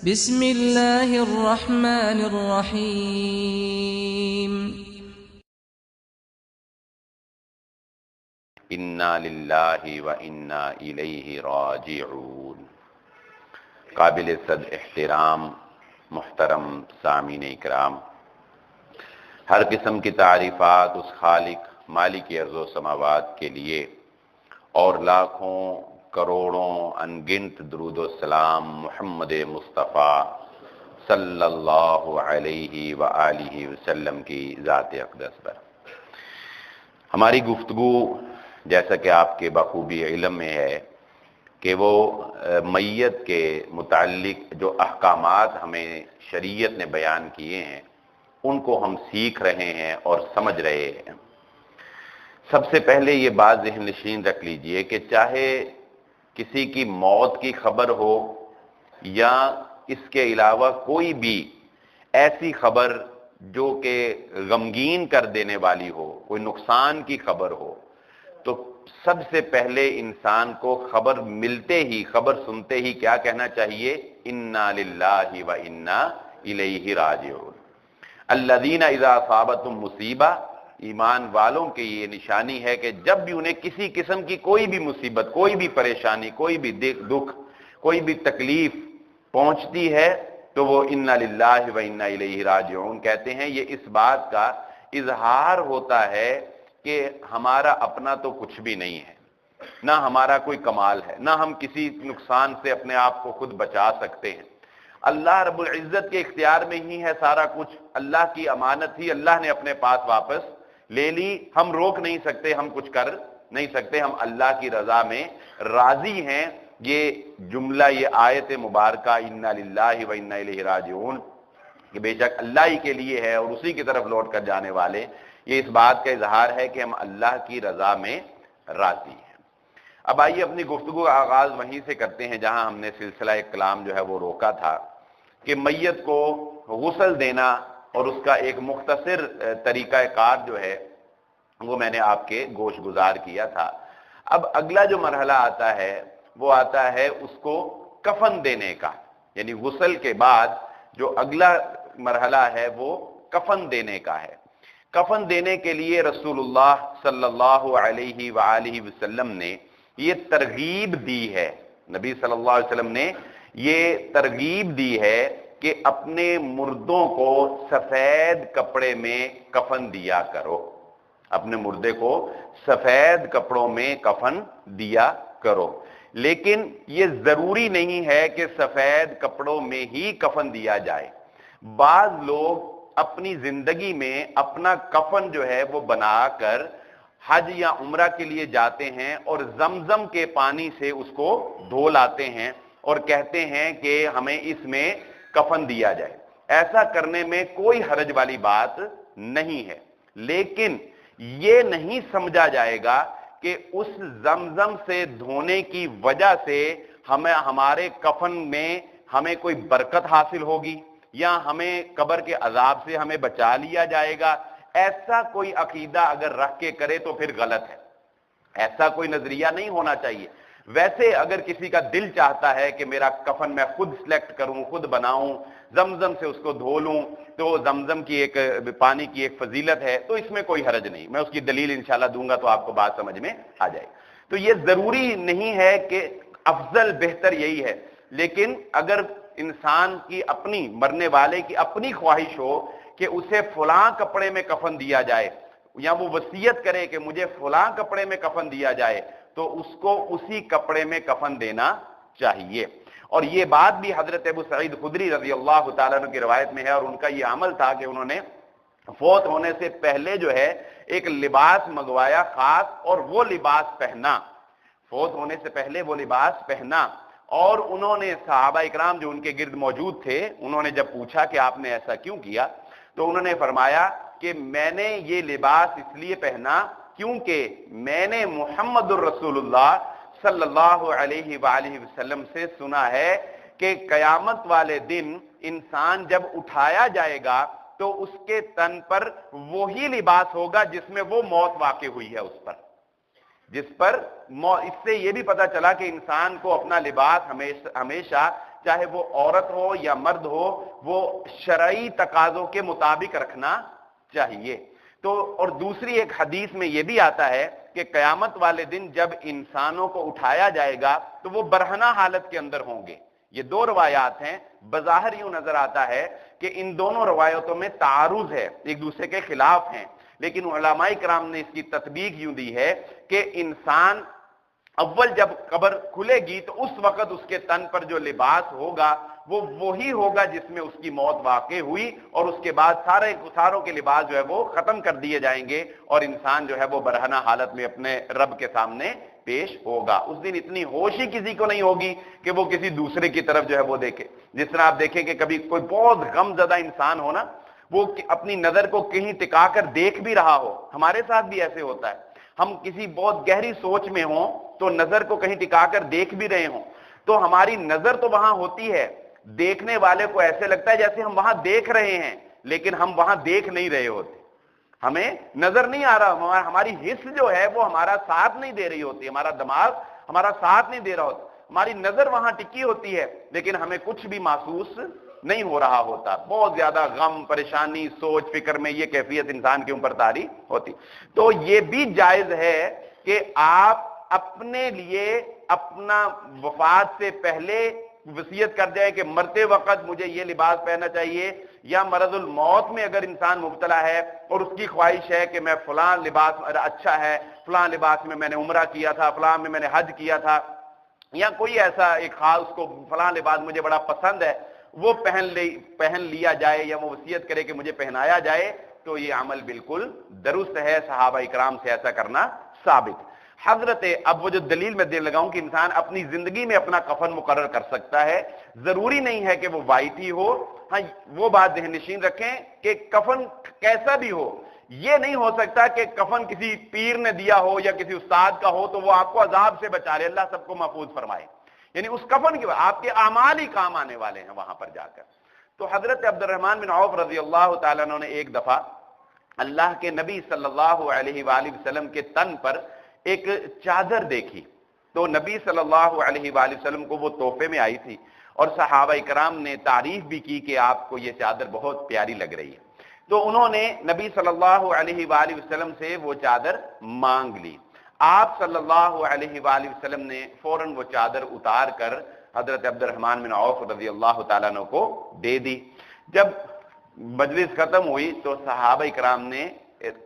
بسم اللہ الرحمن الرحیم انا للہ و انا الیہ راجعون۔ قابل صد احترام محترم سامعین اکرام، ہر قسم کی تعریفات اس خالق مالک ارض و سماوات کے لیے، اور لاکھوں کروڑوں انگنت درود و سلام محمد مصطفیٰ صلی اللہ علیہ وآلہ وسلم کی ذات اقدس پر۔ ہماری گفتگو جیسا کہ آپ کے بخوبی علم میں ہے کہ وہ میت کے متعلق جو احکامات ہمیں شریعت نے بیان کیے ہیں ان کو ہم سیکھ رہے ہیں اور سمجھ رہے ہیں۔ سب سے پہلے یہ بات ذہن نشین رکھ لیجئے کہ چاہے کسی کی موت کی خبر ہو یا اس کے علاوہ کوئی بھی ایسی خبر جو کہ غمگین کر دینے والی ہو، کوئی نقصان کی خبر ہو، تو سب سے پہلے انسان کو خبر ملتے ہی، خبر سنتے ہی کیا کہنا چاہیے؟ انا للہ و انا الیہ راجعون۔ الذین اذا اصابتہم مصیبہ، ایمان والوں کی یہ نشانی ہے کہ جب بھی انہیں کسی قسم کی کوئی بھی مصیبت، کوئی بھی پریشانی، کوئی بھی دکھ، کوئی بھی تکلیف پہنچتی ہے تو وہ انا للہ و انا الیہ راجعون کہتے ہیں۔ یہ اس بات کا اظہار ہوتا ہے کہ ہمارا اپنا تو کچھ بھی نہیں ہے، نہ ہمارا کوئی کمال ہے، نہ ہم کسی نقصان سے اپنے آپ کو خود بچا سکتے ہیں۔ اللہ رب العزت کے اختیار میں ہی ہے سارا کچھ، اللہ کی امانت ہی اللہ نے اپنے پاس واپس لے لی، ہم روک نہیں سکتے، ہم کچھ کر نہیں سکتے، ہم اللہ کی رضا میں راضی ہیں۔ یہ جملہ، یہ آیت مبارکہ انا للہ و انا الیہ راجعون کہ بے شک اللہ ہی کے لیے ہے اور اسی کی طرف لوٹ کر جانے والے، یہ اس بات کا اظہار ہے کہ ہم اللہ کی رضا میں راضی ہیں۔ اب آئیے اپنی گفتگو کا آغاز وہیں سے کرتے ہیں جہاں ہم نے سلسلہ کلام جو ہے وہ روکا تھا کہ میت کو غسل دینا اور اس کا ایک مختصر طریقہ کار جو ہے وہ میں نے آپ کے گوش گزار کیا تھا۔ اب اگلا جو مرحلہ آتا ہے وہ آتا ہے اس کو کفن دینے کا، یعنی غسل کے بعد جو اگلا مرحلہ ہے وہ کفن دینے کا ہے۔ کفن دینے کے لیے رسول اللہ صلی اللہ علیہ وآلہ وسلم نے یہ ترغیب دی ہے، نبی صلی اللہ علیہ وسلم نے یہ ترغیب دی ہے کہ اپنے مردوں کو سفید کپڑے میں کفن دیا کرو، اپنے مردے کو سفید کپڑوں میں کفن دیا کرو۔ لیکن یہ ضروری نہیں ہے کہ سفید کپڑوں میں ہی کفن دیا جائے۔ بعض لوگ اپنی زندگی میں اپنا کفن جو ہے وہ بنا کر حج یا عمرہ کے لیے جاتے ہیں اور زمزم کے پانی سے اس کو دھو لاتے ہیں اور کہتے ہیں کہ ہمیں اس میں کفن دیا جائے۔ ایسا کرنے میں کوئی حرج والی بات نہیں ہے، لیکن یہ نہیں سمجھا جائے گا کہ اس زمزم سے دھونے کی وجہ سے ہمارے کفن میں ہمیں کوئی برکت حاصل ہوگی یا ہمیں قبر کے عذاب سے ہمیں بچا لیا جائے گا۔ ایسا کوئی عقیدہ اگر رکھ کے کرے تو پھر غلط ہے، ایسا کوئی نظریہ نہیں ہونا چاہیے۔ ویسے اگر کسی کا دل چاہتا ہے کہ میرا کفن میں خود سلیکٹ کروں، خود بناؤں، زمزم سے اس کو دھو لوں، تو زمزم کی ایک پانی کی ایک فضیلت ہے، تو اس میں کوئی حرج نہیں، میں اس کی دلیل انشاءاللہ دوں گا تو آپ کو بات سمجھ میں آ جائے۔ تو یہ ضروری نہیں ہے کہ افضل بہتر یہی ہے، لیکن اگر انسان کی اپنی، مرنے والے کی اپنی خواہش ہو کہ اسے فلاں کپڑے میں کفن دیا جائے یا وہ وصیت کرے کہ مجھے فلاں کپڑے میں کفن دیا جائے، تو اس کو اسی کپڑے میں کفن دینا چاہیے۔ اور یہ بات بھی حضرت ابو سعید خدری رضی اللہ تعالیٰ عنہ کی روایت میں ہے، اور ان کا یہ عمل تھا کہ انہوں نے فوت ہونے سے پہلے جو ہے ایک لباس منگوایا خاص، اور وہ لباس پہنا، فوت ہونے سے پہلے وہ لباس پہنا۔ اور انہوں نے صحابہ اکرام جو ان کے گرد موجود تھے، انہوں نے جب پوچھا کہ آپ نے ایسا کیوں کیا، تو انہوں نے فرمایا کہ میں نے یہ لباس اس لیے پہنا کیونکہ میں نے محمد الرسول اللہ صلی اللہ علیہ وآلہ وسلم سے سنا ہے کہ قیامت والے دن انسان جب اٹھایا جائے گا تو اس کے تن پر وہی لباس ہوگا جس میں وہ موت واقع ہوئی ہے، اس پر جس پر اس سے یہ بھی پتہ چلا کہ انسان کو اپنا لباس ہمیشہ چاہے وہ عورت ہو یا مرد ہو، وہ شرعی تقاضوں کے مطابق رکھنا چاہیے۔ تو اور دوسری ایک حدیث میں یہ بھی آتا ہے کہ قیامت والے دن جب انسانوں کو اٹھایا جائے گا تو وہ برہنہ حالت کے اندر ہوں گے۔ یہ دو روایات ہیں، بظاہر یوں نظر آتا ہے کہ ان دونوں روایتوں میں تعارض ہے، ایک دوسرے کے خلاف ہیں، لیکن علماء کرام نے اس کی تطبیق یوں دی ہے کہ انسان اول جب قبر کھلے گی تو اس وقت اس کے تن پر جو لباس ہوگا وہ وہی ہوگا جس میں اس کی موت واقع ہوئی، اور اس کے بعد ساروں کے لباس جو ہے وہ ختم کر دیے جائیں گے، اور انسان جو ہے وہ برہنہ حالت میں اپنے رب کے سامنے پیش ہوگا۔ اس دن اتنی ہوش ہی کسی کو نہیں ہوگی کہ وہ کسی دوسرے کی طرف جو ہے وہ دیکھے۔ جس طرح آپ دیکھیں کہ کبھی کوئی بہت غم زدہ انسان ہو نا، وہ اپنی نظر کو کہیں ٹکا کر دیکھ بھی رہا ہو، ہمارے ساتھ بھی ایسے ہوتا ہے، ہم کسی بہت گہری سوچ میں ہوں تو نظر کو کہیں ٹکا کر دیکھ بھی رہے ہوں، تو ہماری نظر تو وہاں ہوتی ہے، دیکھنے والے کو ایسے لگتا ہے جیسے ہم وہاں دیکھ رہے ہیں، لیکن ہم وہاں دیکھ نہیں رہے ہوتے، ہمیں نظر نہیں آ رہا، ہماری حس جو ہے وہ ہمارا ساتھ نہیں دے رہی ہوتی، ہمارا دماغ ہمارا ساتھ نہیں دے رہا ہوتا، ہماری نظر وہاں ٹکی ہوتی ہے لیکن ہمیں کچھ بھی محسوس نہیں ہو رہا ہوتا، بہت زیادہ غم، پریشانی، سوچ فکر میں یہ کیفیت انسان کے اوپر طاری ہوتی۔ تو یہ بھی جائز ہے کہ آپ اپنے لیے اپنا وفات سے پہلے وصیت کر جائے کہ مرتے وقت مجھے یہ لباس پہننا چاہیے، یا مرض الموت میں اگر انسان مبتلا ہے اور اس کی خواہش ہے کہ میں فلاں لباس اچھا ہے، فلاں لباس میں نے عمرہ کیا تھا، فلاں میں نے حج کیا تھا، یا کوئی ایسا ایک خاص کو فلاں لباس مجھے بڑا پسند ہے، وہ پہن لیا جائے، یا وہ وصیت کرے کہ مجھے پہنایا جائے، تو یہ عمل بالکل درست ہے، صحابہ اکرام سے ایسا کرنا ثابت۔ اب وہ جو دلیل میں دے لگاؤں کہ انسان اپنی زندگی میں اپنا کفن مقرر کر سکتا ہے، ضروری نہیں ہے کہ وہ وائٹ ہی ہو، ہاں وہ بات ذہن نشین رکھیں کہ کفن کیسا بھی ہو، یہ نہیں ہو سکتا کہ کفن کسی پیر نے دیا ہو یا کسی استاد کا ہو تو وہ آپ کو عذاب سے بچا رہے، اللہ سب کو محفوظ فرمائے، یعنی اس کفن کی آپ کے اعمال ہی کام آنے والے ہیں وہاں پر جا کر۔ تو حضرت عبد الرحمن بن عوف رضی اللہ تعالیٰ عنہ نے ایک دفعہ اللہ کے نبی صلی اللہ علیہ وآلہ وسلم کے تن پر ایک چادر دیکھی، تو نبی صلی اللہ علیہ وآلہ وسلم کو وہ تحفے میں آئی تھی، اور صحابہ کرام نے تعریف بھی کی کہ آپ کو یہ چادر بہت پیاری لگ رہی ہے، تو انہوں نے نبی صلی اللہ علیہ وآلہ وسلم سے وہ چادر مانگ لی۔ آپ صلی اللہ علیہ وآلہ وسلم نے فوراً وہ چادر اتار کر حضرت عبد الرحمن بن عوف رضی اللہ تعالیٰ عنہ کو دے دی۔ جب مجلس ختم ہوئی تو صحابہ کرام نے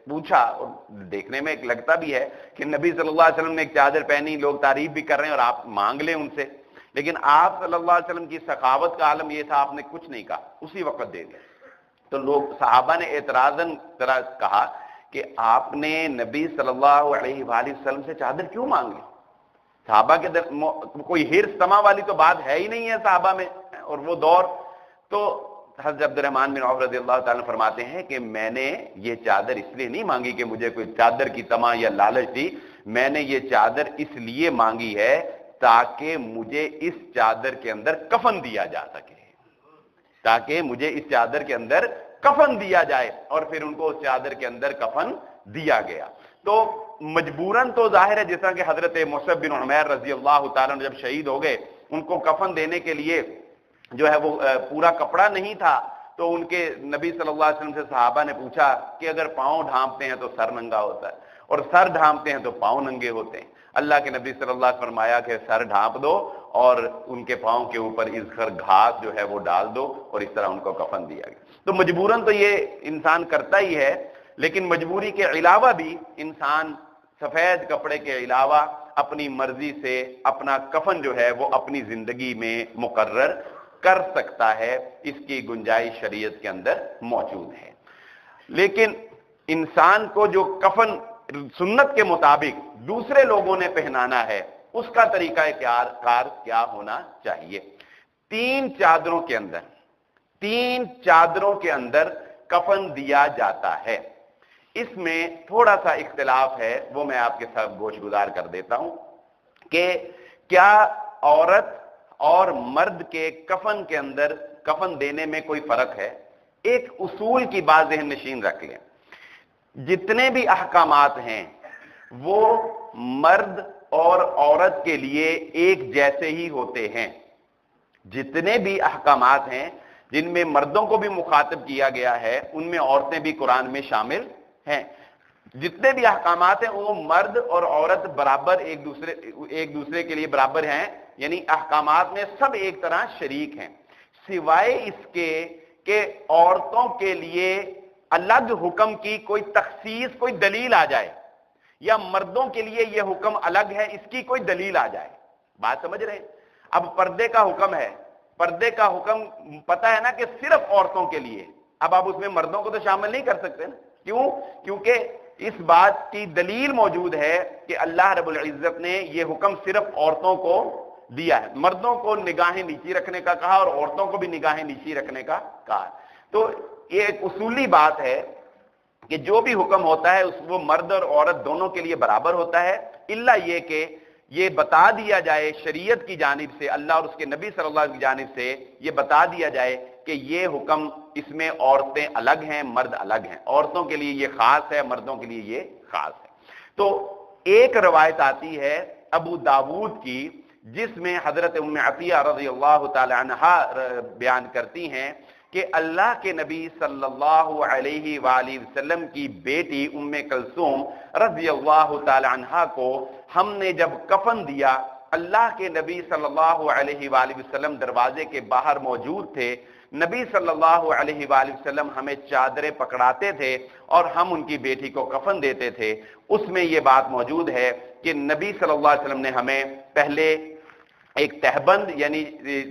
پوچھا، اور دیکھنے میں ایک لگتا بھی ہے کہ نبی صلی اللہ علیہ وسلم نے ایک چادر پہنی، لوگ تعریف بھی کر رہے ہیں اور آپ مانگ لیں ان سے، لیکن آپ صلی اللہ علیہ وسلم کی سخاوت کا عالم یہ تھا، آپ نے کچھ نہیں کہا، اسی وقت دے دیا۔ تو لوگ صحابہ نے اعتراضاً کہا کہ آپ نے نبی صلی اللہ علیہ وآلہ وسلم سے چادر کیوں مانگ لی؟ صحابہ کے کوئی حرص طمع والی تو بات ہے ہی نہیں ہے صحابہ میں، اور وہ دور۔ تو حضرت عبد الرحمن بن عوف رضی اللہ تعالیٰ فرماتے ہیں کہ میں نے یہ چادر اس لیے نہیں مانگی کہ مجھے کوئی چادر کی طمع یا لالچ تھی، میں نے یہ چادر اس لیے مانگی ہے تاکہ مجھے اس چادر کے اندر کفن دیا جا سکے، تاکہ مجھے اس چادر کے اندر کفن دیا جائے، اور پھر ان کو اس چادر کے اندر کفن دیا گیا۔ تو مجبوراً تو ظاہر ہے، جس طرح کہ حضرت مصعب بن عمیر رضی اللہ تعالیٰ عنہ جب شہید ہو گئے، ان کو کفن دینے کے لیے جو ہے وہ پورا کپڑا نہیں تھا، تو ان کے نبی صلی اللہ علیہ وسلم سے صحابہ نے پوچھا کہ اگر پاؤں ڈھانپتے ہیں تو سر ننگا ہوتا ہے، اور سر ڈھانپتے ہیں تو پاؤں ننگے ہوتے ہیں۔ اللہ کے نبی صلی اللہ علیہ وسلم فرمایا کہ سر ڈھانپ دو اور ان کے پاؤں کے اوپر اذخر گھاس جو ہے وہ ڈال دو، اور اس طرح ان کو کفن دیا گیا۔ تو مجبوراً تو یہ انسان کرتا ہی ہے، لیکن مجبوری کے علاوہ بھی انسان سفید کپڑے کے علاوہ اپنی مرضی سے اپنا کفن جو ہے وہ اپنی زندگی میں مقرر کر سکتا ہے، اس کی گنجائش شریعت کے اندر موجود ہے۔ لیکن انسان کو جو کفن سنت کے مطابق دوسرے لوگوں نے پہنانا ہے، اس کا طریقہ کار کیا ہونا چاہیے؟ تین چادروں کے اندر کفن دیا جاتا ہے۔ اس میں تھوڑا سا اختلاف ہے، وہ میں آپ کے ساتھ گوش گزار کر دیتا ہوں کہ کیا عورت اور مرد کے کفن کے اندر کفن دینے میں کوئی فرق ہے؟ ایک اصول کی بات ذہن نشین رکھ لیں، جتنے بھی احکامات ہیں وہ مرد اور عورت کے لیے ایک جیسے ہی ہوتے ہیں، جتنے بھی احکامات ہیں جن میں مردوں کو بھی مخاطب کیا گیا ہے ان میں عورتیں بھی قرآن میں شامل ہیں. جتنے بھی احکامات ہیں وہ مرد اور عورت برابر ایک دوسرے کے لیے برابر ہیں، یعنی احکامات میں سب ایک طرح شریک ہیں، سوائے اس کے کہ عورتوں کے لیے الگ حکم کی کوئی تخصیص، کوئی دلیل آ جائے، یا مردوں کے لیے یہ حکم الگ ہے اس کی کوئی دلیل آ جائے. بات سمجھ رہے ہیں؟ اب پردے کا حکم ہے، پردے کا حکم پتہ ہے نا کہ صرف عورتوں کے لیے، اب آپ اس میں مردوں کو تو شامل نہیں کر سکتے نا. کیوں؟ کیونکہ اس بات کی دلیل موجود ہے کہ اللہ رب العزت نے یہ حکم صرف عورتوں کو دیا ہے، مردوں کو نگاہیں نیچی رکھنے کا کہا اور عورتوں کو بھی نگاہیں نیچی رکھنے کا کہا. تو یہ ایک اصولی بات ہے کہ جو بھی حکم ہوتا ہے وہ مرد اور عورت دونوں کے لیے برابر ہوتا ہے، الا یہ کہ یہ بتا دیا جائے شریعت کی جانب سے، اللہ اور اس کے نبی صلی اللہ علیہ وسلم کی جانب سے یہ بتا دیا جائے کہ یہ حکم اس میں عورتیں الگ ہیں، مرد الگ ہیں، عورتوں کے لیے یہ خاص ہے، مردوں کے لیے یہ خاص ہے. تو ایک روایت آتی ہے ابو داود کی جس میں حضرت ام عطیہ رضی اللہ تعالی عنہا بیان کرتی ہیں کہ اللہ کے نبی صلی اللہ علیہ وآلہ وسلم کی بیٹی ام کلثوم رضی اللہ تعالی عنہا کو ہم نے جب کفن دیا، اللہ کے نبی صلی اللہ علیہ وآلہ وسلم دروازے کے باہر موجود تھے، نبی صلی اللہ علیہ وآلہ وسلم ہمیں چادریں پکڑاتے تھے اور ہم ان کی بیٹی کو کفن دیتے تھے. اس میں یہ بات موجود ہے کہ نبی صلی اللہ علیہ وسلم نے ہمیں پہلے ایک تہبند یعنی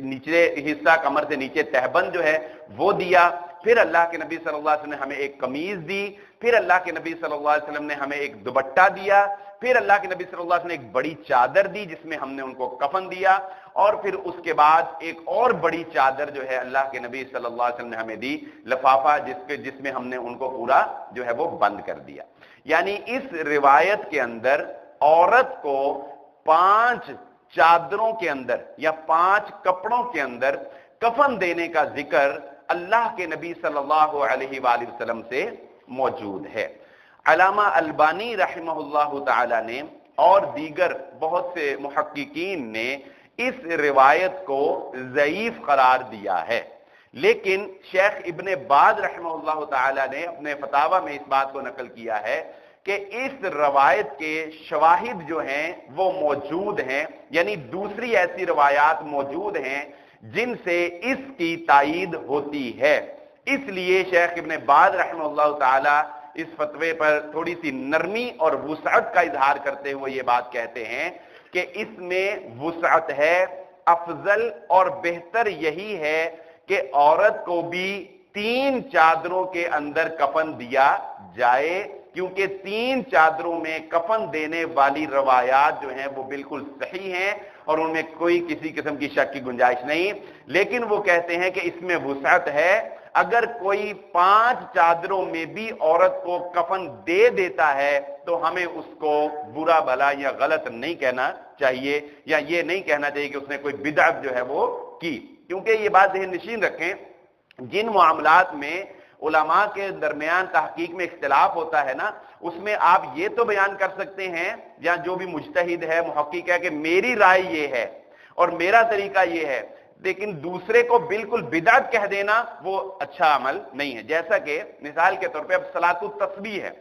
نیچے حصہ کمر سے نیچے تہبند جو ہے وہ دیا، پھر اللہ کے نبی صلی اللہ علیہ وسلم نے ہمیں ایک قمیض دی، پھر اللہ کے نبی صلی اللہ علیہ وسلم نے ہمیں ایک دوپٹہ دیا، پھر اللہ کے نبی صلی اللہ علیہ وسلم نے ایک بڑی چادر دی جس میں ہم نے ان کو کفن دیا، اور پھر اس کے بعد ایک اور بڑی چادر جو ہے اللہ کے نبی صلی اللہ علیہ وسلم نے ہمیں دی، لفافہ جس میں ہم نے ان کو پورا جو ہے وہ بند کر دیا. یعنی اس روایت کے اندر عورت کو 5 چادروں کے اندر یا 5 کپڑوں کے اندر کفن دینے کا ذکر اللہ کے نبی صلی اللہ علیہ وآلہ وسلم سے موجود ہے. علامہ البانی رحمہ اللہ تعالی نے اور دیگر بہت سے محققین نے اس روایت کو ضعیف قرار دیا ہے، لیکن شیخ ابن باز رحمہ اللہ تعالی نے اپنے فتاوی میں اس بات کو نقل کیا ہے کہ اس روایت کے شواہد جو ہیں وہ موجود ہیں، یعنی دوسری ایسی روایات موجود ہیں جن سے اس کی تائید ہوتی ہے. اس لیے شیخ ابن باز رحمہ اللہ تعالی اس فتوے پر تھوڑی سی نرمی اور وسعت کا اظہار کرتے ہوئے یہ بات کہتے ہیں کہ اس میں وسعت ہے، افضل اور بہتر یہی ہے کہ عورت کو بھی 3 چادروں کے اندر کفن دیا جائے، کیونکہ 3 چادروں میں کفن دینے والی روایات جو ہیں وہ بالکل صحیح ہیں اور ان میں کوئی کسی قسم کی شک کی گنجائش نہیں. لیکن وہ کہتے ہیں کہ اس میں وسعت ہے، اگر کوئی 5 چادروں میں بھی عورت کو کفن دے دیتا ہے تو ہمیں اس کو برا بھلا یا غلط نہیں کہنا چاہیے، یا یہ نہیں کہنا چاہیے کہ اس نے کوئی بدعت جو ہے وہ کی. کیونکہ یہ بات ذہن نشین رکھیں، جن معاملات میں علماء کے درمیان تحقیق میں اختلاف ہوتا ہے نا، اس میں آپ یہ تو بیان کر سکتے ہیں یا جو بھی مجتہد ہے محقق ہے کہ میری رائے یہ ہے اور میرا طریقہ یہ ہے، لیکن دوسرے کو بالکل بدعت کہہ دینا وہ اچھا عمل نہیں ہے. جیسا کہ مثال کے طور پہ اب صلاۃ التسبیح ہے،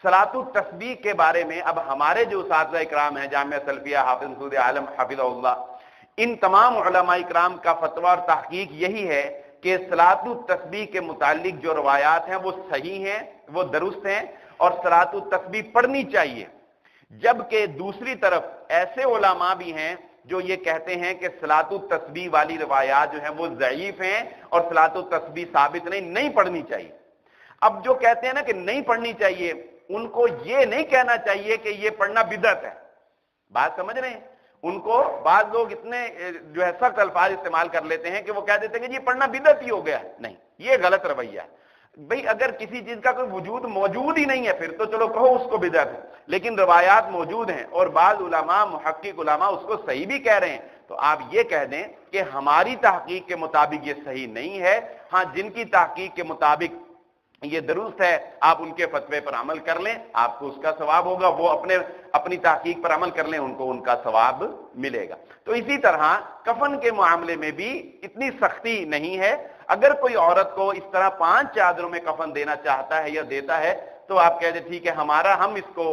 صلاۃ التسبیح کے بارے میں اب ہمارے جو اساتذہ اکرام ہیں جامعہ سلفیہ حافظ مسعود عالم حفظہ اللہ، ان تمام علماء اکرام کا فتویٰ اور تحقیق یہی ہے کہ صلاۃ التسبیح کے متعلق جو روایات ہیں وہ صحیح ہیں، وہ درست ہیں اور صلاۃ التسبیح پڑھنی چاہیے. جبکہ دوسری طرف ایسے علماء بھی ہیں جو یہ کہتے ہیں کہ صلاۃ التسبیح والی روایات جو ہیں وہ ضعیف ہیں اور صلاۃ التسبیح ثابت نہیں پڑھنی چاہیے. اب جو کہتے ہیں نا کہ نہیں پڑھنی چاہیے، ان کو یہ نہیں کہنا چاہیے کہ یہ پڑھنا بدعت ہے. بات سمجھ رہے ہیں؟ ان کو بعض لوگ اتنے جو ہے سخت الفاظ استعمال کر لیتے ہیں کہ وہ کہہ دیتے ہیں کہ یہ پڑھنا بدعت ہی ہو گیا. نہیں، یہ غلط رویہ ہے. بھئی اگر کسی چیز کا کوئی وجود موجود ہی نہیں ہے پھر تو چلو کہو اس کو بدعت ہے، لیکن روایات موجود ہیں اور بعض علماء محقق علماء اس کو صحیح بھی کہہ رہے ہیں، تو آپ یہ کہہ دیں کہ ہماری تحقیق کے مطابق یہ صحیح نہیں ہے. ہاں، جن کی تحقیق کے مطابق یہ درست ہے، آپ ان کے فتوے پر عمل کر لیں، آپ کو اس کا ثواب ہوگا، وہ اپنی تحقیق پر عمل کر لیں، ان کو ان کا ثواب ملے گا۔ تو اسی طرح کفن کے معاملے میں بھی اتنی سختی نہیں ہے، اگر کوئی عورت کو اس طرح 5 چادروں میں کفن دینا چاہتا ہے یا دیتا ہے تو آپ کہتے ٹھیک ہے، ہم اس کو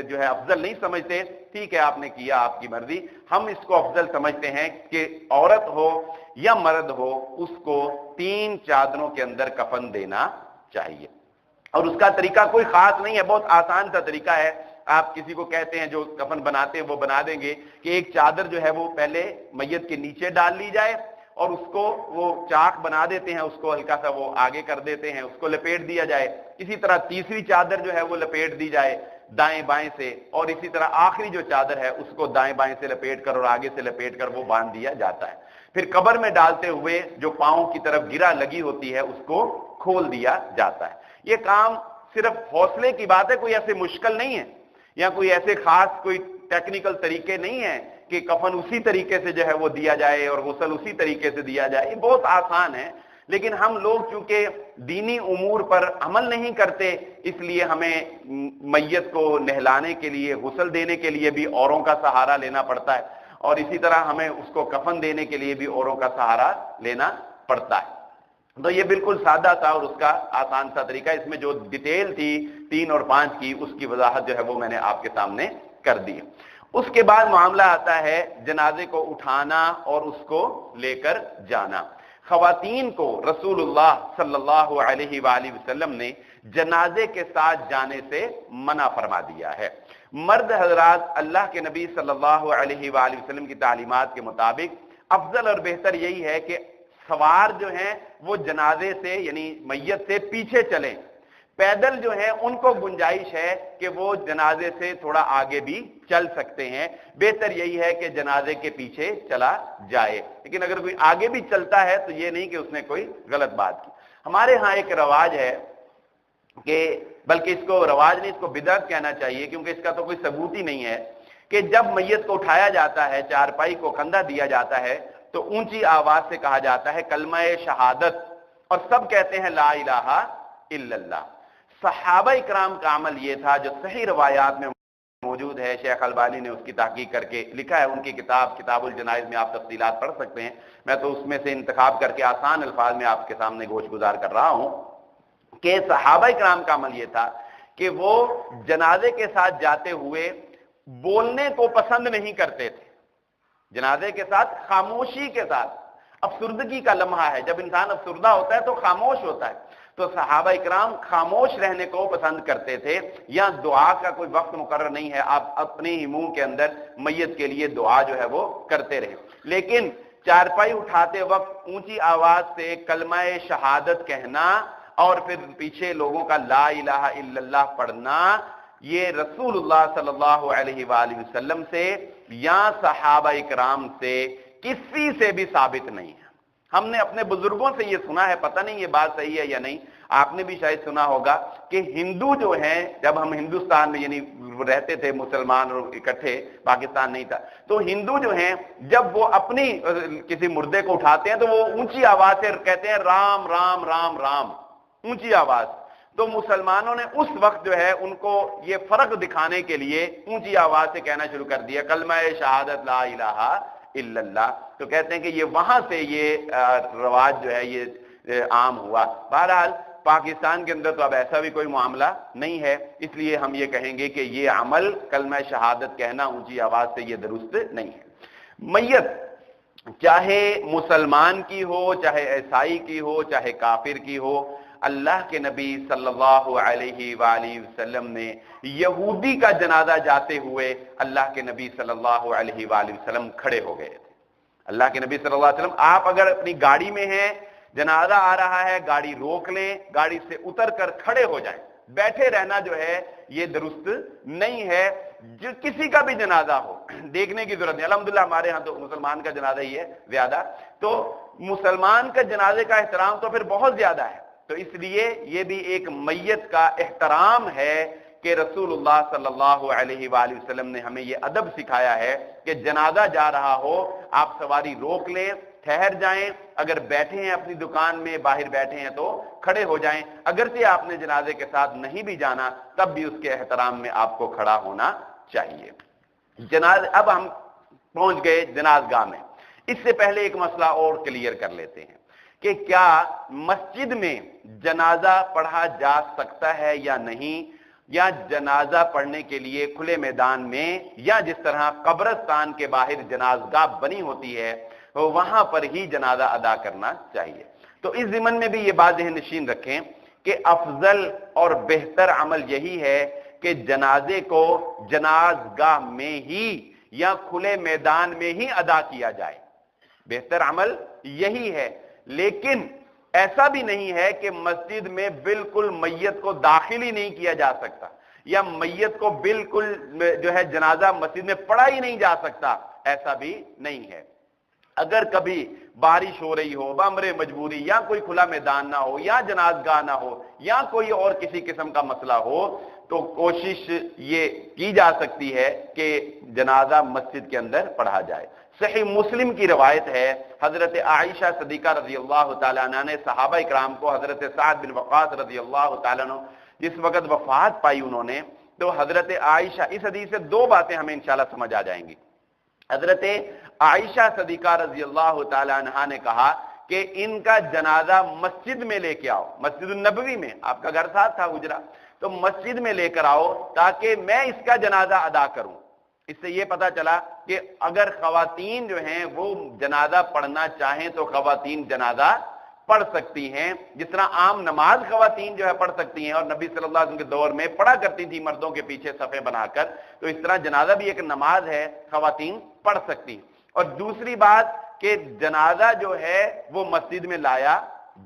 جو ہے افضل نہیں سمجھتے، ٹھیک ہے آپ نے کیا، آپ کی مرضی، ہم اس کو افضل سمجھتے ہیں کہ عورت ہو یا مرد ہو اس کو 3 چادروں کے اندر کفن دینا چاہیے۔ اور اس کا طریقہ کوئی خاص نہیں ہے، بہت آسان سا طریقہ ہے۔ آپ کسی کو کہتے ہیں جو کفن بناتے ہیں وہ بنا دیں گے کہ ایک چادر جو ہے وہ پہلے میت کے نیچے ڈال لی جائے اور اس کو وہ چاک بنا دیتے ہیں، اس کو ہلکا سا وہ آگے کر دیتے ہیں، اس کو لپیٹ دیا جائے، اسی طرح تیسری چادر جو ہے وہ لپیٹ دی جائے دائیں بائیں سے، اور اسی طرح آخری جو چادر ہے اس کو دائیں بائیں سے لپیٹ کر اور آگے سے لپیٹ کر وہ باندھ دیا جاتا ہے۔ پھر قبر میں ڈالتے ہوئے جو پاؤں کی طرف گرہ لگی ہوتی ہے اس کو کھول دیا جاتا ہے۔ یہ کام صرف حوصلے کی بات ہے، کوئی ایسے مشکل نہیں ہے یا کوئی ایسے خاص کوئی ٹیکنیکل طریقے نہیں ہیں کہ کفن اسی طریقے سے جو ہے وہ دیا جائے اور غسل اسی طریقے سے دیا جائے، یہ بہت آسان ہے۔ لیکن ہم لوگ چونکہ دینی امور پر عمل نہیں کرتے، اس لیے ہمیں میت کو نہلانے کے لیے، غسل دینے کے لیے بھی اوروں کا سہارا لینا پڑتا ہے، اور اسی طرح ہمیں اس کو کفن دینے کے لیے بھی اوروں کا سہارا لینا پڑتا ہے۔ تو یہ بالکل سادہ تھا اور اس کا آسان سا طریقہ، اس میں جو ڈیٹیل تھی 3 اور 5 کی، اس کی وضاحت جو ہے وہ میں نے آپ کے سامنے کر دی۔ اس کے بعد معاملہ آتا ہے جنازے کو اٹھانا اور اس کو لے کر جانا۔ خواتین کو رسول اللہ صلی اللہ علیہ وآلہ وسلم نے جنازے کے ساتھ جانے سے منع فرما دیا ہے۔ مرد حضرات اللہ کے نبی صلی اللہ علیہ وآلہ وسلم کی تعلیمات کے مطابق افضل اور بہتر یہی ہے کہ سوار جو ہیں وہ جنازے سے یعنی میت سے پیچھے چلیں، پیدل جو ہیں ان کو گنجائش ہے کہ وہ جنازے سے تھوڑا آگے بھی چل سکتے ہیں، بہتر یہی ہے کہ جنازے کے پیچھے چلا جائے، لیکن اگر کوئی آگے بھی چلتا ہے تو یہ نہیں کہ اس نے کوئی غلط بات کی۔ ہمارے ہاں ایک رواج ہے کہ بلکہ اس کو رواج نہیں، اس کو بدعت کہنا چاہیے کیونکہ اس کا تو کوئی ثبوت ہی نہیں ہے، کہ جب میت کو اٹھایا جاتا ہے، چارپائی کو کندھا دیا جاتا ہے تو اونچی آواز سے کہا جاتا ہے کلمہ شہادت، اور سب کہتے ہیں لا الہ الا اللہ۔ صحابہ اکرام کا عمل یہ تھا جو صحیح روایات میں موجود ہے، شیخ البانی نے اس کی تحقیق کر کے لکھا ہے، ان کی کتاب الجنائز میں آپ تفصیلات پڑھ سکتے ہیں، میں تو اس میں سے انتخاب کر کے آسان الفاظ میں آپ کے سامنے گوش گزار کر رہا ہوں کہ صحابہ اکرام کا عمل یہ تھا کہ وہ جنازے کے ساتھ جاتے ہوئے بولنے کو پسند نہیں کرتے تھے، جنازے کے ساتھ خاموشی کے ساتھ، افسردگی کا لمحہ ہے، جب انسان افسردہ ہوتا ہے تو خاموش ہوتا ہے، تو صحابہ اکرام خاموش رہنے کو پسند کرتے تھے، یا دعا کا کوئی وقت مقرر نہیں ہے، آپ اپنے ہی منہ کے اندر میت کے لیے دعا جو ہے وہ کرتے رہے، لیکن چارپائی اٹھاتے وقت اونچی آواز سے کلمہ شہادت کہنا اور پھر پیچھے لوگوں کا لا الہ الا اللہ پڑھنا، یہ رسول اللہ صلی اللہ علیہ وآلہ وسلم سے یا صحابہ اکرام سے کسی سے بھی ثابت نہیں ہے۔ ہم نے اپنے بزرگوں سے یہ سنا ہے، پتہ نہیں یہ بات صحیح ہے یا نہیں، آپ نے بھی شاید سنا ہوگا کہ ہندو جو ہیں، جب ہم ہندوستان میں یعنی رہتے تھے مسلمان اور اکٹھے، پاکستان نہیں تھا، تو ہندو جو ہیں جب وہ اپنی کسی مردے کو اٹھاتے ہیں تو وہ اونچی آواز سے کہتے ہیں رام رام رام رام، اونچی آواز۔ تو مسلمانوں نے اس وقت جو ہے ان کو یہ فرق دکھانے کے لیے اونچی آواز سے کہنا شروع کر دیا کلمہ شہادت لا الہ الا اللہ، تو کہتے ہیں کہ یہ وہاں سے یہ رواج جو ہے یہ عام ہوا۔ بہرحال پاکستان کے اندر تو اب ایسا بھی کوئی معاملہ نہیں ہے، اس لیے ہم یہ کہیں گے کہ یہ عمل کلمہ شہادت کہنا اونچی آواز سے یہ درست نہیں ہے۔ میت چاہے مسلمان کی ہو، چاہے عیسائی کی ہو، چاہے کافر کی ہو، اللہ کے نبی صلی اللہ علیہ وآلہ وسلم نے یہودی کا جنازہ جاتے ہوئے اللہ کے نبی صلی اللہ علیہ وآلہ وسلم کھڑے ہو گئے تھے۔ اللہ کے نبی صلی اللہ علیہ وسلم، آپ اگر اپنی گاڑی میں ہیں، جنازہ آ رہا ہے، گاڑی روک لیں، گاڑی سے اتر کر کھڑے ہو جائیں، بیٹھے رہنا جو ہے یہ درست نہیں ہے۔ جو کسی کا بھی جنازہ ہو دیکھنے کی ضرورت نہیں، الحمدللہ ہمارے ہاں تو مسلمان کا جنازہ ہی ہے زیادہ، تو مسلمان کا جنازے کا احترام تو پھر بہت زیادہ ہے، تو اس لیے یہ بھی ایک میت کا احترام ہے کہ رسول اللہ صلی اللہ علیہ وآلہ وسلم نے ہمیں یہ ادب سکھایا ہے کہ جنازہ جا رہا ہو، آپ سواری روک لیں، ٹھہر جائیں، اگر بیٹھے ہیں اپنی دکان میں باہر بیٹھے ہیں تو کھڑے ہو جائیں، اگرچہ آپ نے جنازے کے ساتھ نہیں بھی جانا تب بھی اس کے احترام میں آپ کو کھڑا ہونا چاہیے۔ اب ہم پہنچ گئے جنازگاہ میں، اس سے پہلے ایک مسئلہ اور کلیئر کر لیتے ہیں کہ کیا مسجد میں جنازہ پڑھا جا سکتا ہے یا نہیں، یا جنازہ پڑھنے کے لیے کھلے میدان میں یا جس طرح قبرستان کے باہر جنازگاہ بنی ہوتی ہے وہاں پر ہی جنازہ ادا کرنا چاہیے۔ تو اس ضمن میں بھی یہ بات ذہن نشین رکھیں کہ افضل اور بہتر عمل یہی ہے کہ جنازے کو جنازگاہ میں ہی یا کھلے میدان میں ہی ادا کیا جائے، بہتر عمل یہی ہے۔ لیکن ایسا بھی نہیں ہے کہ مسجد میں بالکل میت کو داخل ہی نہیں کیا جا سکتا، یا میت کو بالکل جو ہے جنازہ مسجد میں پڑھا ہی نہیں جا سکتا، ایسا بھی نہیں ہے۔ اگر کبھی بارش ہو رہی ہو، بامر مجبوری، یا کوئی کھلا میدان نہ ہو، یا جنازگاہ نہ ہو، یا کوئی اور کسی قسم کا مسئلہ ہو، تو کوشش یہ کی جا سکتی ہے کہ جنازہ مسجد کے اندر پڑھا جائے۔ صحیح مسلم کی روایت ہے، حضرت عائشہ صدیقہ رضی اللہ تعالیٰ عنہ نے صحابہ اکرام کو، حضرت سعد بن وقاص رضی اللہ تعالیٰ عنہ جس وقت وفات پائی انہوں نے، تو حضرت عائشہ، اس حدیث سے دو باتیں ہمیں انشاءاللہ سمجھ آ جائیں گی۔ حضرت عائشہ صدیقہ رضی اللہ تعالیٰ عنہ نے کہا کہ ان کا جنازہ مسجد میں لے کے آؤ، مسجد النبوی میں، آپ کا گھر ساتھ تھا حجرہ، تو مسجد میں لے کر آؤ تاکہ میں اس کا جنازہ ادا کروں۔ اس سے یہ پتا چلا کہ اگر خواتین جو ہیں وہ جنازہ پڑھنا چاہیں تو خواتین جنازہ پڑھ سکتی ہیں، جس طرح عام نماز خواتین جو ہے پڑھ سکتی ہیں، اور نبی صلی اللہ علیہ وسلم کے دور میں پڑھا کرتی تھی مردوں کے پیچھے صفے بنا کر، تو اس طرح جنازہ بھی ایک نماز ہے، خواتین پڑھ سکتی ہیں۔ اور دوسری بات کہ جنازہ جو ہے وہ مسجد میں لایا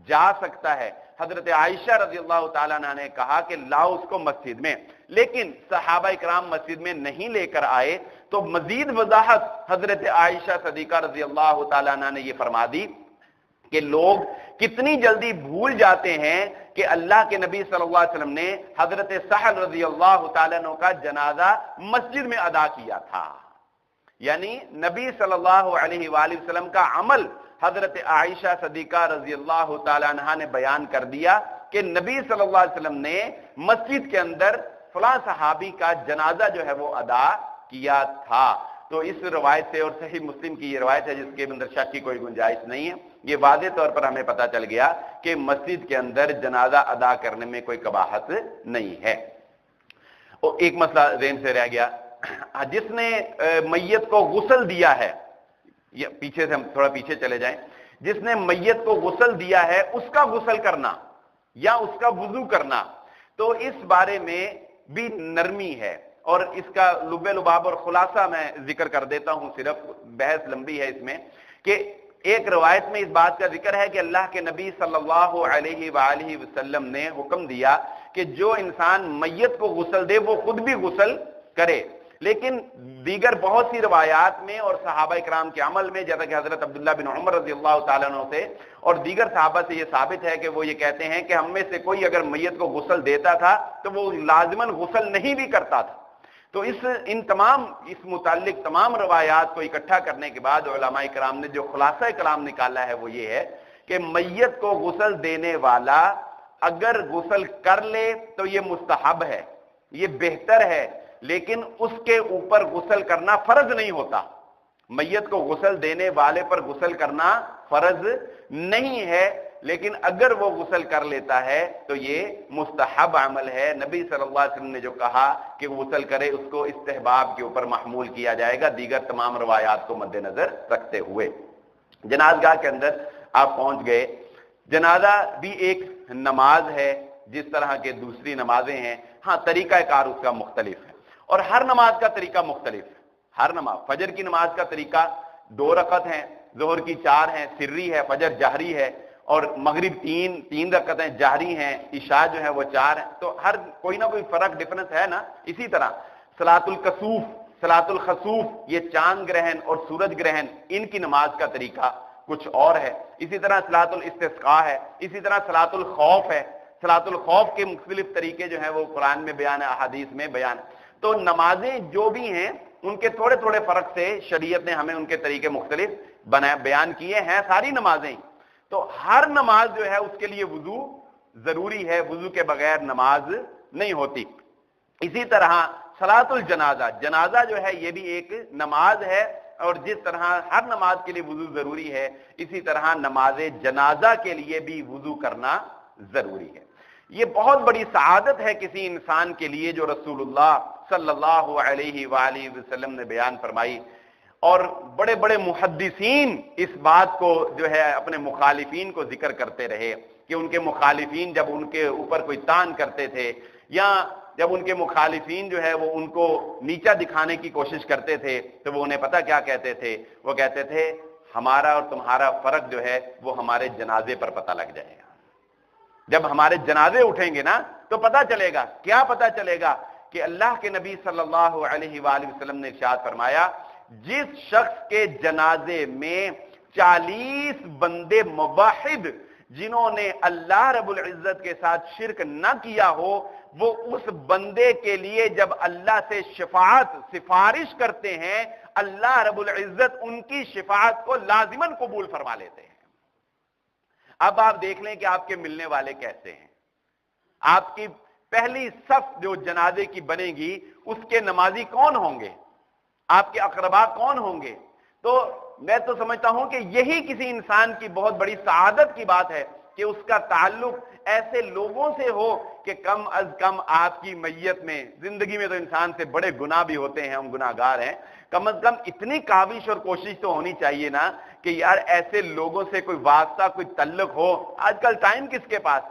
جا سکتا ہے۔ حضرت عائشہ رضی اللہ تعالیٰ عنہ نے کہا کہ لاؤ اس کو مسجد میں، لیکن صحابہ اکرام مسجد میں نہیں لے کر آئے، تو مزید وضاحت حضرت عائشہ صدیقہ رضی اللہ تعالیٰ عنہ نے یہ فرما دی کہ لوگ کتنی جلدی بھول جاتے ہیں کہ اللہ کے نبی صلی اللہ علیہ وسلم نے حضرت سہل رضی اللہ تعالیٰ عنہ کا جنازہ مسجد میں ادا کیا تھا، یعنی نبی صلی اللہ علیہ وآلہ وسلم کا عمل حضرت عائشہ صدیقہ رضی اللہ تعالیٰ عنہ نے بیان کر دیا کہ نبی صلی اللہ علیہ وسلم نے مسجد کے اندر فلاں صحابی کا جنازہ جو ہے وہ ادا کیا تھا۔ تو اس روایت سے، اور صحیح مسلم کی یہ روایت ہے جس کے اندر شک کی کوئی گنجائش نہیں ہے، یہ واضح طور پر ہمیں پتہ چل گیا کہ مسجد کے اندر جنازہ ادا کرنے میں کوئی قباحت نہیں ہے۔ اور ایک مسئلہ ذہن سے رہ گیا، جس نے میت کو غسل دیا ہے، یہ پیچھے سے ہم تھوڑا پیچھے چلے جائیں، جس نے میت کو غسل دیا ہے اس کا غسل کرنا یا اس کا وضو کرنا، تو اس بارے میں بھی نرمی ہے، اور اس کا لب لباب اور خلاصہ میں ذکر کر دیتا ہوں، صرف بحث لمبی ہے اس میں، کہ ایک روایت میں اس بات کا ذکر ہے کہ اللہ کے نبی صلی اللہ علیہ وآلہ وسلم نے حکم دیا کہ جو انسان میت کو غسل دے وہ خود بھی غسل کرے، لیکن دیگر بہت سی روایات میں اور صحابہ اکرام کے عمل میں، جیسا کہ حضرت عبداللہ بن عمر رضی اللہ تعالیٰ عنہ سے اور دیگر صحابہ سے یہ ثابت ہے کہ وہ یہ کہتے ہیں کہ ہم میں سے کوئی اگر میت کو غسل دیتا تھا تو وہ لازماً غسل نہیں بھی کرتا تھا۔ تو اس متعلق تمام روایات کو اکٹھا کرنے کے بعد علماء کرام نے جو خلاصہ کلام نکالا ہے وہ یہ ہے کہ میت کو غسل دینے والا اگر غسل کر لے تو یہ مستحب ہے، یہ بہتر ہے، لیکن اس کے اوپر غسل کرنا فرض نہیں ہوتا۔ میت کو غسل دینے والے پر غسل کرنا فرض نہیں ہے، لیکن اگر وہ غسل کر لیتا ہے تو یہ مستحب عمل ہے۔ نبی صلی اللہ علیہ وسلم نے جو کہا کہ غسل کرے اس کو استحباب کے اوپر محمول کیا جائے گا، دیگر تمام روایات کو مد نظر رکھتے ہوئے۔ جنازگاہ کے اندر آپ پہنچ گئے، جنازہ بھی ایک نماز ہے جس طرح کے دوسری نمازیں ہیں، ہاں طریقہ کار اس کا مختلف ہے، اور ہر نماز کا طریقہ مختلف ہے۔ ہر نماز، فجر کی نماز کا طریقہ 2 رکعت ہیں، ظہر کی 4 ہیں، سری ہے، فجر جہری ہے، اور مغرب 3 رکعتیں جہری ہیں، عشاء جو ہے وہ 4 ہیں، تو ہر کوئی نہ کوئی فرق ڈفرنس ہے نا۔ اسی طرح صلاۃ الکسوف، صلاۃ الخسوف، یہ چاند گرہن اور سورج گرہن، ان کی نماز کا طریقہ کچھ اور ہے۔ اسی طرح صلاۃ الاستسقاء ہے، اسی طرح صلاۃ الخوف ہے۔ صلاۃ الخوف کے مختلف طریقے جو ہیں وہ قرآن میں بیان ہے، احادیث میں بیان ہے۔ تو نمازیں جو بھی ہیں ان کے تھوڑے تھوڑے فرق سے شریعت نے ہمیں ان کے طریقے مختلف بیان کیے ہیں ساری نمازیں. تو ہر نماز جو ہے اس کے لیے وضو ضروری ہے, وضو کے بغیر نماز نہیں ہوتی. اسی طرح صلاۃ الجنازہ, جنازہ جو ہے یہ بھی ایک نماز ہے, اور جس طرح ہر نماز کے لیے وضو ضروری ہے اسی طرح نماز جنازہ کے لیے بھی وضو کرنا ضروری ہے. یہ بہت بڑی سعادت ہے کسی انسان کے لیے جو رسول اللہ صلی اللہ علیہ وآلہ وسلم نے بیان فرمائی, اور بڑے بڑے محدثین اس بات کو جو ہے اپنے مخالفین کو ذکر کرتے رہے کہ ان کے مخالفین جب ان کے اوپر کوئی تان کرتے تھے یا جب ان کے مخالفین جو ہے وہ ان کو نیچا دکھانے کی کوشش کرتے تھے تو وہ انہیں پتہ کیا کہتے تھے, وہ کہتے تھے ہمارا اور تمہارا فرق جو ہے وہ ہمارے جنازے پر پتہ لگ جائے گا. جب ہمارے جنازے اٹھیں گے نا تو پتہ چلے گا. کیا پتہ چلے گا؟ کہ اللہ کے نبی صلی اللہ علیہ وآلہ وسلم نے ارشاد فرمایا جس شخص کے جنازے میں 40 بندے موحد جنہوں نے اللہ رب العزت کے ساتھ شرک نہ کیا ہو, وہ اس بندے کے لیے جب اللہ سے شفاعت سفارش کرتے ہیں اللہ رب العزت ان کی شفاعت کو لازماً قبول فرما لیتے ہیں. اب آپ دیکھ لیں کہ آپ کے ملنے والے کیسے ہیں. آپ کی پہلی صف جو جنازے کی بنے گی اس کے نمازی کون ہوں گے, آپ کے اقربا کون ہوں گے. تو میں تو سمجھتا ہوں کہ یہی کسی انسان کی بہت بڑی سعادت کی بات ہے کہ اس کا تعلق ایسے لوگوں سے ہو کہ کم از کم آپ کی میت میں, زندگی میں تو انسان سے بڑے گناہ بھی ہوتے ہیں, ہم گناہ گار ہیں, کم از کم اتنی کاوش اور کوشش تو ہونی چاہیے نا کہ یار ایسے لوگوں سے کوئی واسطہ کوئی تعلق ہو. آج کل ٹائم کس کے پاس,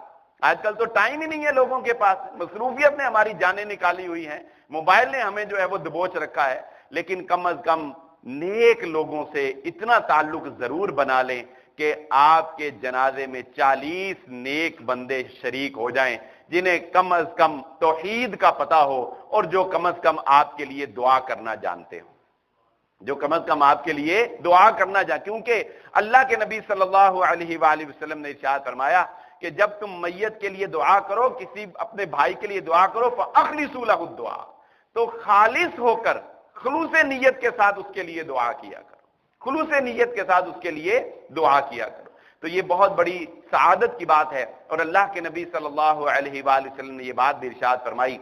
آج کل تو ٹائم ہی نہیں ہے لوگوں کے پاس. مصروفیت نے ہماری جانیں نکالی ہوئی ہیں, موبائل نے ہمیں جو ہے وہ دبوچ رکھا ہے, لیکن کم از کم نیک لوگوں سے اتنا تعلق ضرور بنا لیں کہ آپ کے جنازے میں 40 نیک بندے شریک ہو جائیں جنہیں کم از کم توحید کا پتہ ہو اور جو کم از کم آپ کے لیے دعا کرنا جانتے ہوں, جو کم از کم آپ کے لیے دعا کرنا جانتے. کیونکہ اللہ کے نبی صلی اللہ علیہ وآلہ وسلم نے ارشاد فرمایا کہ جب تم میت کے لیے دعا کرو, کسی اپنے بھائی کے لیے دعا کرو, فَأَخْلِصُوا لَهُ الدُّعَاء, تو خالص ہو کر خلوص نیت کے ساتھ اس کے لیے دعا کیا کرو, خلوص نیت کے ساتھ اس کے لیے دعا کیا کرو. تو یہ بہت بڑی سعادت کی بات ہے. اور اللہ کے نبی صلی اللہ علیہ وآلہ وسلم نے یہ بات بھی ارشاد فرمائی.